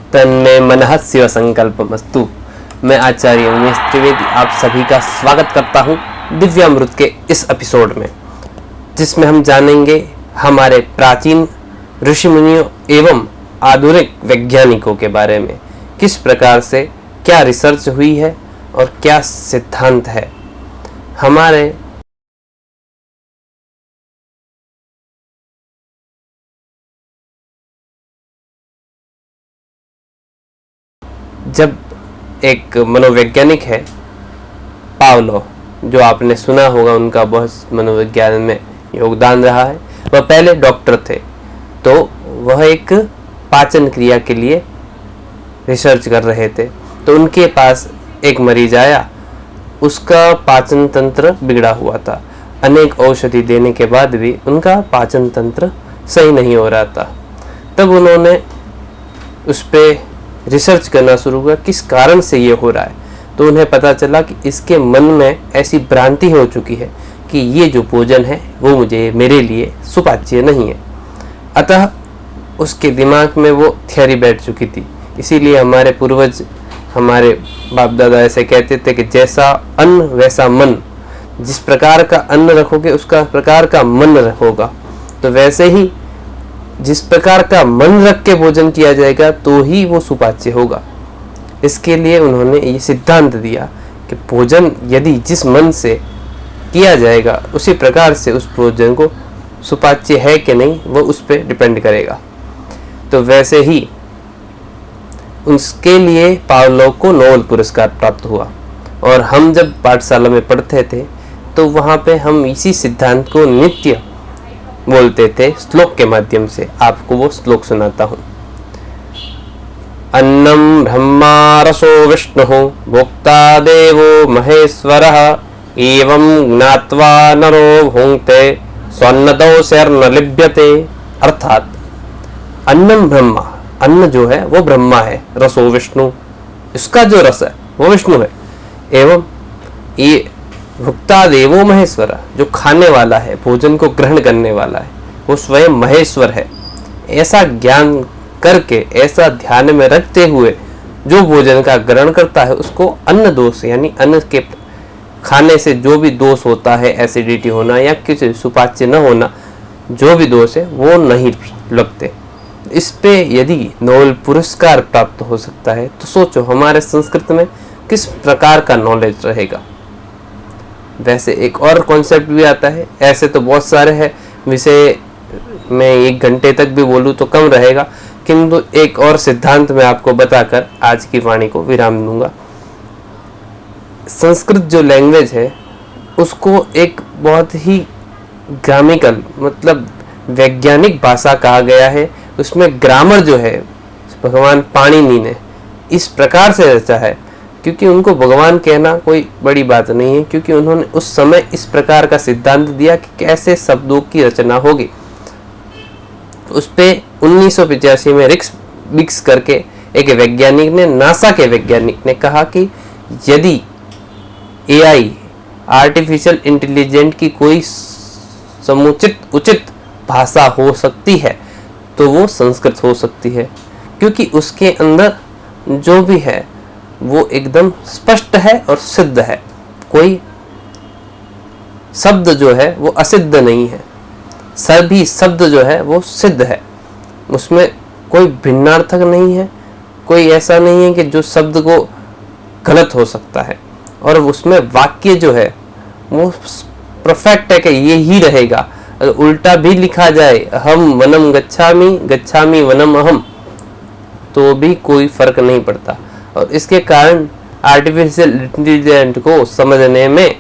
तन्मे मनः शिव संकल्पमस्तु। मैं आचार्य उमेश त्रिवेदी आप सभी का स्वागत करता हूं दिव्यामृत के इस एपिसोड में, जिसमें हम जानेंगे हमारे प्राचीन ऋषि मुनियों एवं आधुनिक वैज्ञानिकों के बारे में, किस प्रकार से क्या रिसर्च हुई है और क्या सिद्धांत है। हमारे जब एक मनोवैज्ञानिक है पावलोव, जो आपने सुना होगा, उनका बहुत मनोविज्ञान में योगदान रहा है। वह पहले डॉक्टर थे, तो वह एक पाचन क्रिया के लिए रिसर्च कर रहे थे। तो उनके पास एक मरीज आया, उसका पाचन तंत्र बिगड़ा हुआ था। अनेक औषधि देने के बाद भी उनका पाचन तंत्र सही नहीं हो रहा था। तब उन्होंने उस पर रिसर्च करना शुरू किया, किस कारण से ये हो रहा है। तो उन्हें पता चला कि इसके मन में ऐसी भ्रांति हो चुकी है कि ये जो भोजन है वो मेरे लिए सुपाच्य नहीं है। अतः उसके दिमाग में वो थियरी बैठ चुकी थी। इसीलिए हमारे पूर्वज, हमारे बाप दादा ऐसे कहते थे कि जैसा अन्न वैसा मन। जिस प्रकार का अन्न रखोगे उसका प्रकार का मन होगा। तो वैसे ही जिस प्रकार का मन रख के भोजन किया जाएगा तो ही वो सुपाच्य होगा। इसके लिए उन्होंने ये सिद्धांत दिया कि भोजन यदि जिस मन से किया जाएगा उसी प्रकार से उस भोजन को सुपाच्य है कि नहीं वो उस पर डिपेंड करेगा। तो वैसे ही उसके लिए पावलोव को नोबेल पुरस्कार प्राप्त हुआ। और हम जब पाठशाला में पढ़ते थे तो वहाँ पे हम इसी सिद्धांत को नित्य बोलते थे श्लोक के माध्यम से। आपको वो श्लोक सुनाता हूँ। अन्नम ब्रह्मा रसो विष्णुः भोक्ता देवो महेश्वरः एवं ज्ञात्वा नरो भुंक्ते स्वन्नदोषैर्न लिप्यते। अर्थात अन्नम ब्रह्मा, अन्न जो है वो ब्रह्मा है, रसो विष्णु, इसका जो रस है वो विष्णु है। एवं ये भुक्ता देवो महेश्वर, जो खाने वाला है, भोजन को ग्रहण करने वाला है, वो स्वयं महेश्वर है। ऐसा ज्ञान करके, ऐसा ध्यान में रखते हुए जो भोजन का ग्रहण करता है उसको अन्न दोष, यानी अन्न के खाने से जो भी दोष होता है, एसिडिटी होना या किसी सुपाच्य न होना, जो भी दोष है वो नहीं लगते। इस पे यदि नोबेल पुरस्कार प्राप्त हो सकता है तो सोचो हमारे संस्कृत में किस प्रकार का नॉलेज रहेगा। वैसे एक और कॉन्सेप्ट भी आता है, ऐसे तो बहुत सारे हैं, विषय में 1 घंटे तक भी बोलूँ तो कम रहेगा, किंतु एक और सिद्धांत मैं आपको बताकर आज की वाणी को विराम दूंगा। संस्कृत जो लैंग्वेज है उसको एक बहुत ही ग्रामिकल, मतलब वैज्ञानिक भाषा कहा गया है। उसमें ग्रामर जो है भगवान पाणिनि ने इस प्रकार से रचा है, क्योंकि उनको भगवान कहना कोई बड़ी बात नहीं है, क्योंकि उन्होंने उस समय इस प्रकार का सिद्धांत दिया कि कैसे शब्दों की रचना होगी। उस पे 1985 में रिक्स बिक्स करके एक वैज्ञानिक ने, नासा के वैज्ञानिक ने कहा कि यदि एआई, आर्टिफिशियल इंटेलिजेंट की कोई समुचित उचित भाषा हो सकती है तो वो संस्कृत हो सकती है, क्योंकि उसके अंदर जो भी है वो एकदम स्पष्ट है और सिद्ध है। कोई शब्द जो है वो असिद्ध नहीं है, सभी शब्द जो है वो सिद्ध है। उसमें कोई भिन्नार्थक नहीं है, कोई ऐसा नहीं है कि जो शब्द को गलत हो सकता है। और उसमें वाक्य जो है वो परफेक्ट है कि ये ही रहेगा। अगर उल्टा भी लिखा जाए, अहम वनम गच्छामि, गच्छामि वनम अहम, तो भी कोई फर्क नहीं पड़ता। और इसके कारण आर्टिफिशियल इंटेलिजेंट को समझने में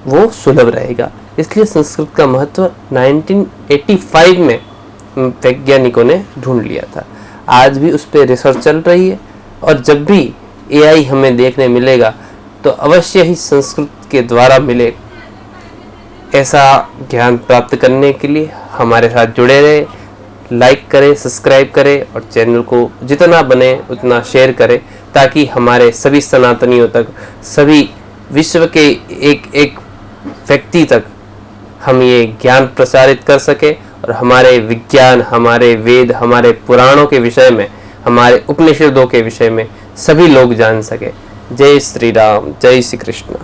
वो सुलभ रहेगा। इसलिए संस्कृत का महत्व 1985 में वैज्ञानिकों ने ढूंढ लिया था। आज भी उस पर रिसर्च चल रही है, और जब भी एआई हमें देखने मिलेगा तो अवश्य ही संस्कृत के द्वारा मिले। ऐसा ज्ञान प्राप्त करने के लिए हमारे साथ जुड़े रहे, लाइक करें, सब्सक्राइब करें और चैनल को जितना बने उतना शेयर करें, ताकि हमारे सभी सनातनियों तक, सभी विश्व के एक एक व्यक्ति तक हम ये ज्ञान प्रसारित कर सके और हमारे विज्ञान, हमारे वेद, हमारे पुराणों के विषय में हमारे उपनिषदों के विषय में सभी लोग जान सके। जय श्री राम, जय श्री कृष्ण।